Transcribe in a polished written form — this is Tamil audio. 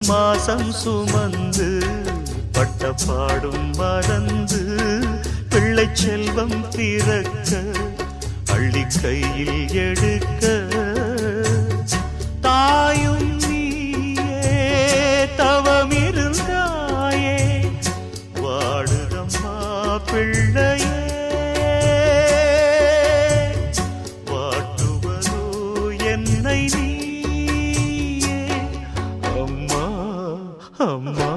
மாசம் சுமந்து பட்ட பாடும் மறந்து பிள்ளை செல்வம் பிறக்க அள்ளி கையில் எடுக்க தாயும் நீயே தவமிருந்தாயே வாடுதம்மா பிள்ளையே வாட்டுவதோ என்னை நீயே அம்மா அம்மா